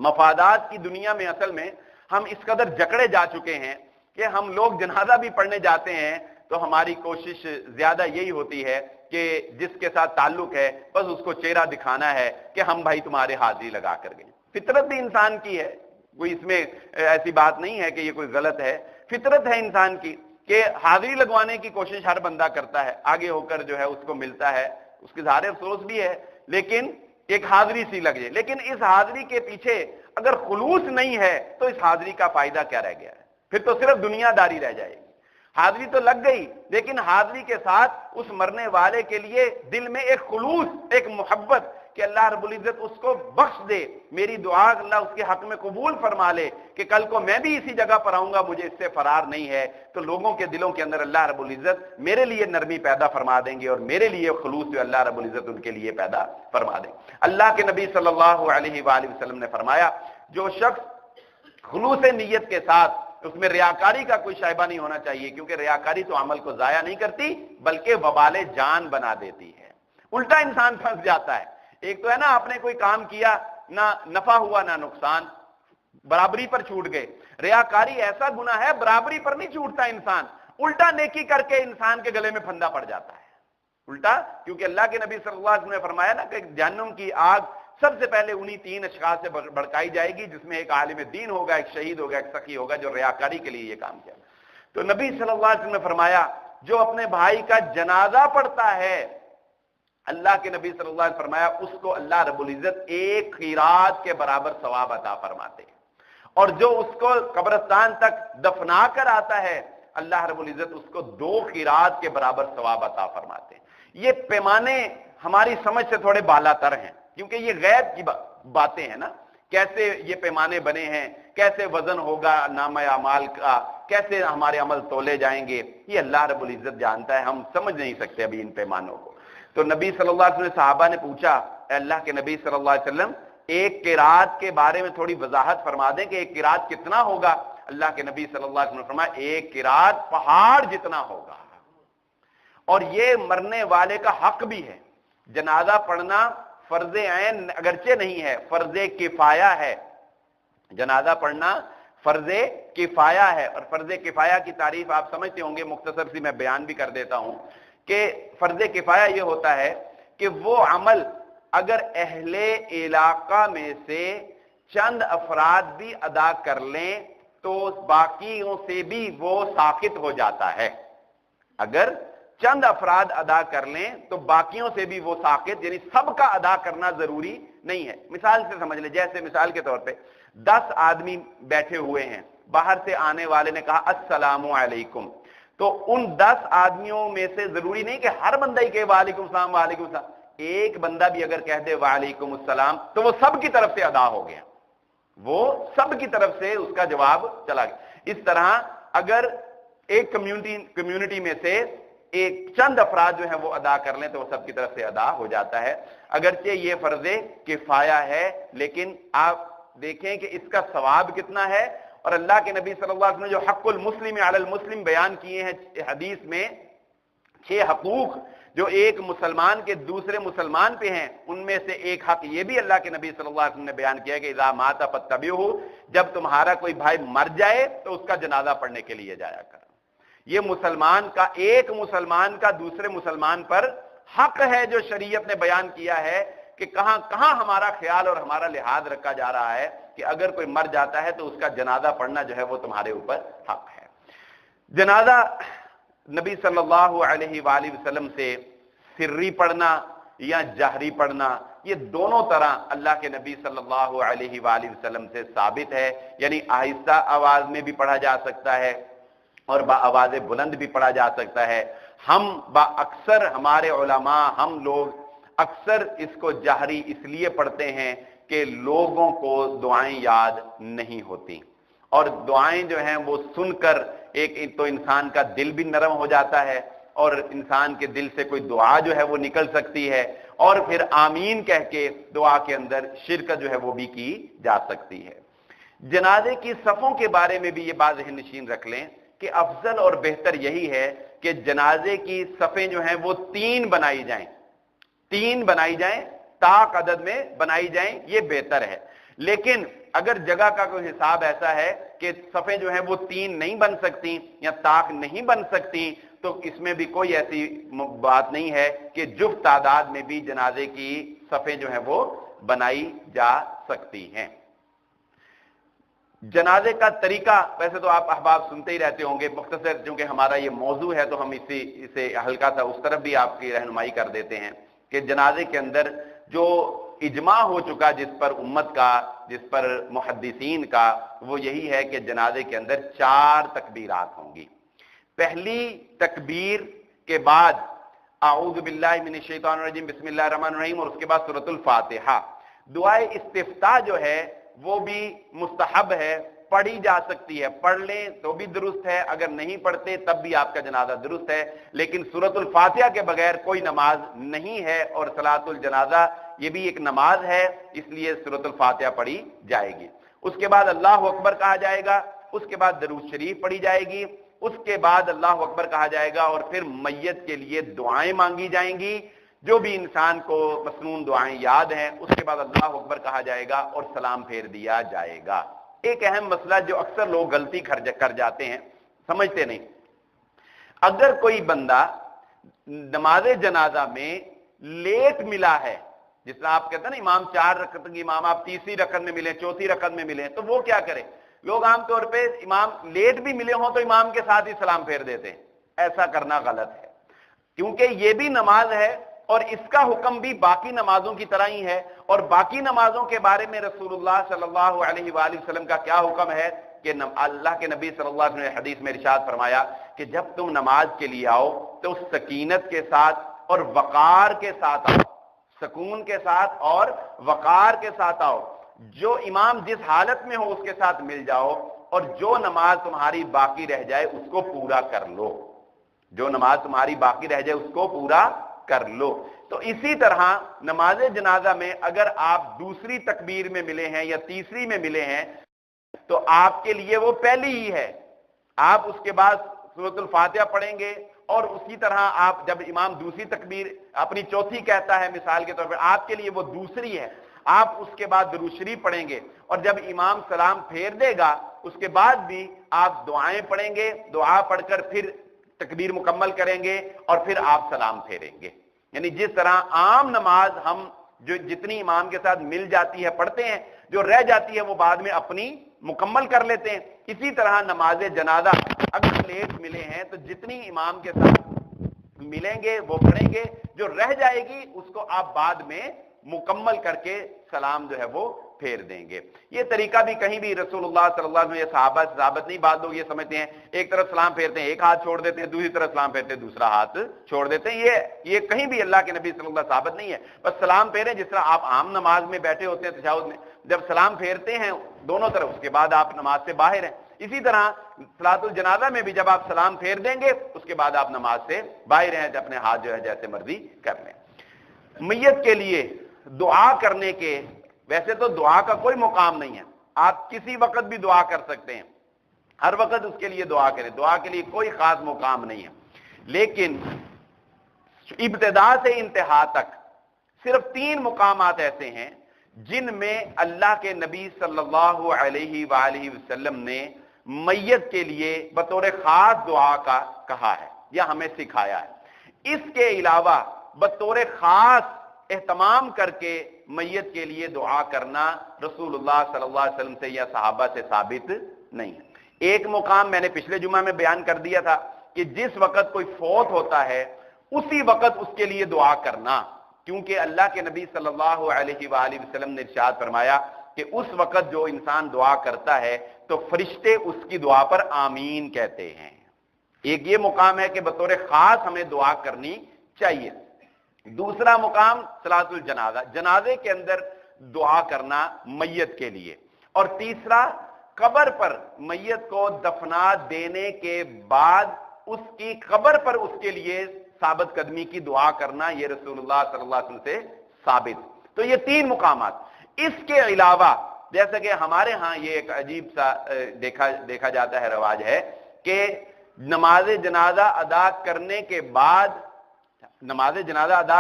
مفادات کی دنیا میں اصل میں ہم اس قدر جکڑے جا چکے ہیں کہ ہم لوگ جنازہ بھی پڑھنے جاتے ہیں تو ہماری کوشش زیادہ یہی ہوتی ہے کہ جس کے ساتھ تعلق ہے بس اس کو چہرہ دکھانا ہے کہ ہم بھائی تمہارے حاضری لگا کر گئے. فطرت بھی انسان کی ہے, کوئی اس میں ایسی بات نہیں ہے کہ یہ کوئی غلط ہے, فطرت ہے انسان کی کہ حاضری لگوانے کی کوشش ہر بندہ کرتا ہے, آگے ہو کر جو ہے اس کو ملتا ہے, اس کے ظاہر افسوس بھی ہے, لیکن ایک حاضری سی لگ جائے. لیکن اس حاضری کے پیچھے اگر خلوص نہیں ہے تو اس حاضری کا فائدہ کیا رہ گیا ہے؟ پھر تو صرف دنیا داری رہ جائے گی. حاضری تو لگ گئی, لیکن حاضری کے ساتھ اس مرنے والے کے لیے دل میں ایک خلوص, ایک محبت کہ اللہ رب العزت اس کو بخش دے, میری دعا اللہ اس کے حق میں قبول فرما لے کہ کل کو میں بھی اسی جگہ پر آؤں گا, مجھے اس سے فرار نہیں ہے. تو لوگوں کے دلوں کے اندر اللہ رب العزت میرے لیے نرمی پیدا فرما دیں گے اور میرے لیے خلوص جو اللہ رب العزت ان کے لیے پیدا فرما دیں. اللہ کے نبی صلی اللہ علیہ وآلہ وسلم نے فرمایا جو شخص خلوص نیت کے ساتھ, اس میں ریاکاری کا کوئی شائبہ نہیں ہونا چاہیے, کیونکہ ریاکاری تو عمل کو ضائع نہیں کرتی بلکہ وبال جان بنا دیتی ہے. الٹا انسان پھنس جاتا ہے. ایک تو ہے نا آپ نے کوئی کام کیا, نہ نفع ہوا نہ نقصان, برابری پر چھوٹ گئے. ریاکاری ایسا گناہ ہے برابری پر نہیں چھوٹتا انسان, الٹا نیکی کر کے انسان کے گلے میں پھندا پڑ جاتا ہے. الٹا, کیونکہ اللہ کے نبی صلی اللہ علیہ وسلم نے فرمایا نا کہ جہنم کی آگ سب سے پہلے انہی 3 اشخاص سے بھڑکائی جائے گی, جس میں ایک عالم دین ہوگا, ایک شہید ہوگا, ایک سخی ہوگا جو ریاکاری کے لیے یہ کام کیا. تو نبی صلی اللہ علیہ وسلم نے فرمایا جو اپنے بھائی کا جنازہ پڑھتا ہے, اللہ کے نبی صلی اللہ علیہ وسلم فرمایا اس کو اللہ رب العزت 1 قیراط کے برابر ثواب عطا فرماتے ہیں, اور جو اس کو قبرستان تک دفنا کر آتا ہے اللہ رب العزت اس کو 2 قیراط کے برابر ثواب عطا فرماتے ہیں. یہ پیمانے ہماری سمجھ سے تھوڑے بالا تر ہیں, کیونکہ یہ غیب کی باتیں ہیں نا, کیسے یہ پیمانے بنے ہیں, کیسے وزن ہوگا نامہ اعمال کا, کیسے ہمارے عمل تولے جائیں گے, یہ اللہ رب العزت جانتا ہے, ہم سمجھ نہیں سکتے ابھی ان پیمانوں کو. تو نبی صلی اللہ علیہ وسلم صحابہ نے پوچھا اے اللہ کے نبی صلی اللہ علیہ وسلم 1 قیراط کے بارے میں تھوڑی وضاحت فرما دیں کہ 1 قیراط کتنا ہوگا. اللہ کے نبی صلی اللہ علیہ وسلم نے فرمایا ایک قرات پہاڑ جتنا ہوگا. اور یہ مرنے والے کا حق بھی ہے. جنازہ پڑھنا فرض عین اگرچہ نہیں ہے، فرض کفایہ ہے. جنازہ پڑھنا فرض کفایہ ہے، اور فرض کفایہ کی تعریف آپ سمجھتے ہوں گے، مختصر سی میں بیان بھی کر دیتا ہوں کہ فرض کفایہ یہ ہوتا ہے کہ وہ عمل اگر اہل علاقہ میں سے چند افراد بھی ادا کر لیں تو باقیوں سے بھی وہ ساقط ہو جاتا ہے. اگر چند افراد ادا کر لیں تو باقیوں سے بھی وہ ساقط، یعنی سب کا ادا کرنا ضروری نہیں ہے. مثال سے سمجھ لیں، جیسے مثال کے طور پہ 10 آدمی بیٹھے ہوئے ہیں، باہر سے آنے والے نے کہا السلام علیکم، تو ان 10 آدمیوں میں سے ضروری نہیں کہ ہر بندہ ہی کہے وعلیکم السلام وعلیکم السلام. ایک بندہ بھی اگر کہہ دے وعلیکم السلام تو وہ سب کی طرف سے ادا ہو گیا، وہ سب کی طرف سے اس کا جواب چلا گیا. اس طرح اگر ایک کمیونٹی میں سے ایک چند افراد جو ہیں وہ ادا کر لیں تو وہ سب کی طرف سے ادا ہو جاتا ہے. اگرچہ یہ فرض کفایہ ہے لیکن آپ دیکھیں کہ اس کا ثواب کتنا ہے. اور اللہ کے نبی صلی اللہ علیہ وسلم نے جو حق المسلم علی المسلم بیان کیے ہیں حدیث میں، 6 حقوق جو ایک مسلمان کے دوسرے مسلمان پہ ہیں، ان میں سے ایک حق یہ بھی اللہ کے نبی صلی اللہ علیہ وسلم نے بیان کیا کہ اذا مات فاتبعوہ، جب تمہارا کوئی بھائی مر جائے تو اس کا جنازہ پڑھنے کے لیے جایا کر. یہ مسلمان کا، ایک مسلمان کا دوسرے مسلمان پر حق ہے جو شریعت نے بیان کیا ہے کہ کہاں کہاں ہمارا خیال اور ہمارا لحاظ رکھا جا رہا ہے کہ اگر کوئی مر جاتا ہے تو اس کا جنازہ پڑھنا جو ہے وہ تمہارے اوپر حق ہے. جنازہ نبی صلی اللہ علیہ وآلہ وسلم سے سری پڑھنا یا جہری پڑھنا، یہ دونوں طرح اللہ کے نبی صلی اللہ علیہ وآلہ وسلم سے ثابت ہے. یعنی آہستہ آواز میں بھی پڑھا جا سکتا ہے اور با آواز بلند بھی پڑھا جا سکتا ہے. ہم با اکثر ہمارے علماء، ہم لوگ اکثر اس کو جہری اس لیے پڑھتے ہیں کہ لوگوں کو دعائیں یاد نہیں ہوتی، اور دعائیں جو ہیں وہ سن کر ایک تو انسان کا دل بھی نرم ہو جاتا ہے اور انسان کے دل سے کوئی دعا جو ہے وہ نکل سکتی ہے، اور پھر آمین کہہ کے دعا کے اندر شرکت جو ہے وہ بھی کی جا سکتی ہے. جنازے کی صفوں کے بارے میں بھی یہ بات ذہن نشین رکھ لیں کہ افضل اور بہتر یہی ہے کہ جنازے کی صفیں جو ہیں وہ 3 بنائی جائیں، 3 بنائی جائیں، طاق عدد میں بنائی جائیں، یہ بہتر ہے. لیکن اگر جگہ کا کوئی حساب ایسا ہے کہ صفیں جو ہیں وہ 3 نہیں بن سکتی یا طاق نہیں بن سکتی تو اس میں بھی کوئی ایسی بات نہیں ہے کہ جفت تعداد میں بھی جنازے کی صفیں جو ہیں وہ بنائی جا سکتی ہیں. جنازے کا طریقہ ویسے تو آپ احباب سنتے ہی رہتے ہوں گے، مختصر چونکہ ہمارا یہ موضوع ہے تو ہم اسے ہلکا سا اس طرف بھی آپ کی رہنمائی کر دیتے ہیں کہ جنازے کے اندر جو اجماع ہو چکا جس پر امت کا، جس پر محدثین کا، وہ یہی ہے کہ جنازے کے اندر 4 تکبیرات ہوں گی. پہلی تکبیر کے بعد اعوذ باللہ من الشیطان الرجیم بسم اللہ الرحمن الرحیم، اور اس کے بعد سورۃ الفاتحہ. دعائے استفتاح جو ہے وہ بھی مستحب ہے، پڑھی جا سکتی ہے، پڑھ لیں تو بھی درست ہے، اگر نہیں پڑھتے تب بھی آپ کا جنازہ درست ہے. لیکن سورۃ الفاتحہ کے بغیر کوئی نماز نہیں ہے، اور صلاۃ الجنازہ یہ بھی ایک نماز ہے، اس لیے سورۃ الفاتحہ پڑھی جائے گی. اس کے بعد اللہ اکبر کہا جائے گا، اس کے بعد درود شریف پڑھی جائے گی، اس کے بعد اللہ اکبر کہا جائے گا، اور پھر میت کے لیے دعائیں مانگی جائیں گی جو بھی انسان کو مسنون دعائیں یاد ہیں. اس کے بعد اللہ اکبر کہا جائے گا اور سلام پھیر دیا جائے گا. ایک اہم مسئلہ جو اکثر لوگ غلطی کر جاتے ہیں، سمجھتے نہیں، اگر کوئی بندہ نماز جنازہ میں لیٹ ملا ہے، جس طرح آپ کہتے ہیں نا امام 4 رکعت کی امام آپ تیسری رکعت میں ملیں، چوتھی رکعت میں ملیں، تو وہ کیا کرے؟ لوگ عام طور پہ امام لیٹ بھی ملے ہوں تو امام کے ساتھ ہی سلام پھیر دیتے ہیں. ایسا کرنا غلط ہے، کیونکہ یہ بھی نماز ہے اور اس کا حکم بھی باقی نمازوں کی طرح ہی ہے. اور باقی نمازوں کے بارے میں رسول اللہ صلی اللہ علیہ وآلہ وسلم کا کیا حکم ہے کہ اللہ کے نبی صلی اللہ علیہ وسلم نے حدیث میں ارشاد فرمایا کہ جب تم نماز کے لیے آؤ تو سکینت کے ساتھ اور وقار کے ساتھ آؤ، سکون کے ساتھ اور وقار کے ساتھ آؤ. جو امام جس حالت میں ہو اس کے ساتھ مل جاؤ، اور جو نماز تمہاری باقی رہ جائے اس کو پورا کر لو، جو نماز تمہاری باقی رہ جائے اس کو پورا کر لو. تو اسی طرح نماز جنازہ میں اگر آپ دوسری تکبیر میں ملے ہیں یا تیسری میں ملے ہیں تو آپ کے لیے وہ پہلی ہی ہے. آپ اس کے بعد سورۃ الفاتحہ پڑھیں گے اور اسی طرح آپ جب امام دوسری تکبیر اپنی چوتھی کہتا ہے مثال کے طور پر، آپ کے لیے وہ دوسری ہے. آپ اس کے بعد درود شریف پڑھیں گے اور جب امام سلام پھیر دے گا اس کے بعد بھی آپ دعائیں پڑھیں گے، دعا پڑھ کر پھر تکبیر مکمل کریں گے اور پھر آپ سلام پھیریں گے. یعنی جس طرح عام نماز ہم جو جتنی امام کے ساتھ مل جاتی ہے پڑھتے ہیں، جو رہ جاتی ہے وہ بعد میں اپنی مکمل کر لیتے ہیں، اسی طرح نماز جنازہ اگر لیٹ ملے ہیں تو جتنی امام کے ساتھ ملیں گے وہ پڑھیں گے، جو رہ جائے گی اس کو آپ بعد میں مکمل کر کے سلام جو ہے وہ پھیر دیں گے. یہ طریقہ بھی کہیں بھی رسول اللہ صلی اللہ علیہ وسلم یا صحابہ سے ثابت نہیں. بعض لوگ یہ سمجھتے ہیں ایک طرف سلام پھیرتے ہیں ایک ہاتھ چھوڑ دیتے ہیں، دوسری طرف سلام پھیرتے ہیں دوسرا ہاتھ چھوڑ دیتے ہیں. یہ کہیں بھی اللہ کے نبی صلی اللہ علیہ وسلم ثابت نہیں ہے. بس سلام پھیریں جس طرح آپ عام نماز میں بیٹھے ہوتے ہیں تشہد میں، جب سلام پھیرتے ہیں دونوں طرف اس کے بعد آپ نماز سے باہر ہیں. اسی طرح صلاۃ الجنازہ میں بھی جب آپ سلام پھیر دیں گے اس کے بعد آپ نماز سے باہر ہیں، اپنے ہاتھ جو ہے جیسے مرضی کر لیں. میت کے لیے دعا کرنے کے ویسے تو دعا کا کوئی مقام نہیں ہے، آپ کسی وقت بھی دعا کر سکتے ہیں، ہر وقت اس کے لیے دعا کریں، دعا کے لیے کوئی خاص مقام نہیں ہے. لیکن ابتدا سے انتہا تک صرف 3 مقامات ایسے ہیں جن میں اللہ کے نبی صلی اللہ علیہ وآلہ وسلم نے میت کے لیے بطور خاص دعا کا کہا ہے یا ہمیں سکھایا ہے. اس کے علاوہ بطور خاص اہتمام کر کے میت کے لیے دعا کرنا رسول اللہ صلی اللہ علیہ وسلم سے یا صحابہ سے ثابت نہیں ہے. ایک مقام میں نے پچھلے جمعہ میں بیان کر دیا تھا کہ جس وقت کوئی فوت ہوتا ہے اسی وقت اس کے لیے دعا کرنا، کیونکہ اللہ کے نبی صلی اللہ علیہ وآلہ وسلم نے ارشاد فرمایا کہ اس وقت جو انسان دعا کرتا ہے تو فرشتے اس کی دعا پر آمین کہتے ہیں. ایک یہ مقام ہے کہ بطور خاص ہمیں دعا کرنی چاہیے. دوسرا مقام صلاۃ الجنازہ، جنازے کے اندر دعا کرنا میت کے لیے. اور تیسرا قبر پر میت کو دفنا دینے کے بعد اس کی قبر پر اس کے لیے ثابت قدمی کی دعا کرنا، یہ رسول اللہ صلی اللہ علیہ وسلم سے ثابت. تو یہ 3 مقامات. اس کے علاوہ جیسا کہ ہمارے ہاں یہ ایک عجیب سا دیکھا جاتا ہے رواج ہے کہ نماز جنازہ ادا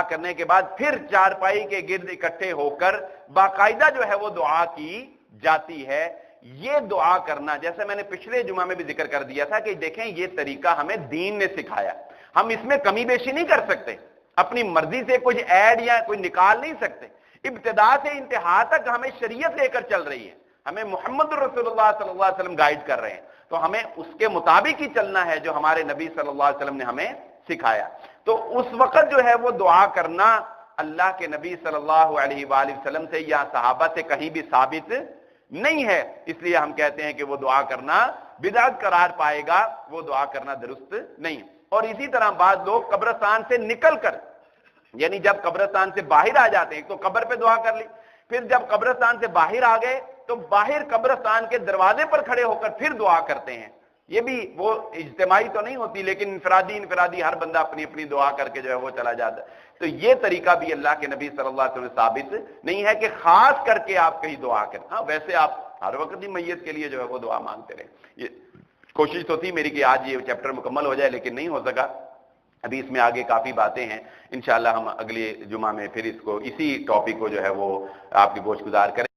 کرنے کے بعد پھر چارپائی کے گرد اکٹھے ہو کر باقاعدہ جو ہے وہ دعا کی جاتی ہے. یہ دعا کرنا جیسے میں نے پچھلے جمعہ میں بھی ذکر کر دیا تھا کہ دیکھیں یہ طریقہ ہمیں دین نے سکھایا، ہم اس میں کمی بیشی نہیں کر سکتے، اپنی مرضی سے کچھ ایڈ یا کوئی نکال نہیں سکتے. ابتدا سے انتہا تک ہمیں شریعت لے کر چل رہی ہے، ہمیں محمد رسول اللہ صلی اللہ علیہ وسلم گائیڈ کر رہے ہیں، تو ہمیں اس کے مطابق ہی چلنا ہے جو ہمارے نبی صلی اللہ علیہ وسلم نے ہمیں سکھایا. تو اس وقت جو ہے وہ دعا کرنا اللہ کے نبی صلی اللہ علیہ وآلہ وسلم سے یا صحابہ سے کہیں بھی ثابت نہیں ہے. اس لیے ہم کہتے ہیں کہ وہ دعا کرنا بدعت قرار پائے گا، وہ دعا کرنا درست نہیں. اور اسی طرح بعض لوگ قبرستان سے نکل کر، یعنی جب قبرستان سے باہر آ جاتے ہیں تو قبر پہ دعا کر لی، پھر جب قبرستان سے باہر آ گئے تو باہر قبرستان کے دروازے پر کھڑے ہو کر پھر دعا کرتے ہیں. یہ بھی وہ اجتماعی تو نہیں ہوتی لیکن انفرادی ہر بندہ اپنی اپنی دعا کر کے جو ہے وہ چلا جاتا ہے. تو یہ طریقہ بھی اللہ کے نبی صلی اللہ علیہ وسلم ثابت نہیں ہے کہ خاص کر کے آپ کہیں دعا کریں. ہاں ویسے آپ ہر وقت ہی میت کے لیے جو ہے وہ دعا مانگتے رہیں. یہ کوشش تو تھی میری کہ آج یہ چیپٹر مکمل ہو جائے لیکن نہیں ہو سکا. ابھی اس میں آگے کافی باتیں ہیں، انشاءاللہ ہم اگلے جمعہ میں پھر اس کو اسی ٹاپک کو جو ہے وہ آپ کی گوش گزار کریں.